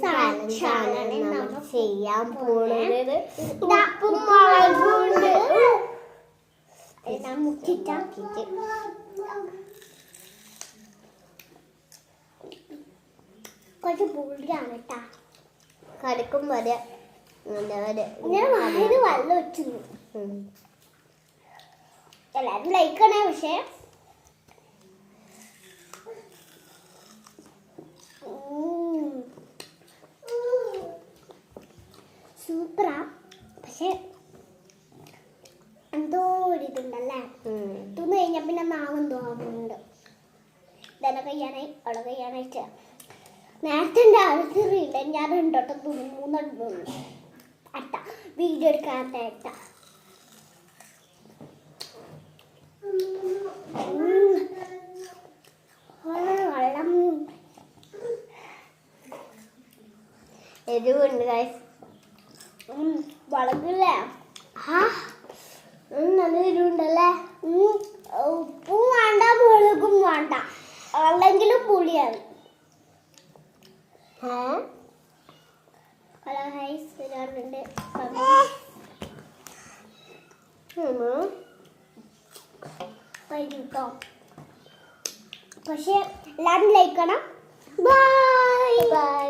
ചാലഞ്ചാണ് നമ്മൾ ചെയ്യാൻ പോകുന്നത്. ഉപ്പും മുളകുണ്ട് മുക്കിട്ടാക്കിട്ട് കുറച്ച് പൊടിയാണ് കേട്ടാ. കടുക്കും വരെ വായിൽ വെള്ളം വെച്ചു. എല്ലാരും ലൈക്കണേ. പക്ഷേ സൂപ്പറാ. പക്ഷെ എന്തോ ഒരിതുണ്ടല്ലേ. തിന്നു കഴിഞ്ഞാൽ പിന്നെ നാവും തോന്നുന്നുണ്ട്. ഇതെന്നെ കഴിയാനായി അവിടെ കഴിയാനായിട്ട് നേരത്തെ എൻ്റെ ആവശ്യമില്ല. ഞാൻ രണ്ടോട്ടം തിന്നു, മൂന്നെണ്ണം അട്ട വീഡിയോ എടുക്കാത്ത അട്ട. വെള്ളം എരിവുണ്ട് ഗൈസ്. വളകില്ലേ? നല്ല എരിവുണ്ടല്ലേ. ഉപ്പും വേണ്ട മുളകും വേണ്ട, അല്ലെങ്കിലും പുളിയാണ്. ഹലോ ഗൈസ്, വരാറുണ്ട് കേട്ടോ. പക്ഷെ എല്ലാവരും ലൈക്ക് ചെയ്യണം. Bye bye.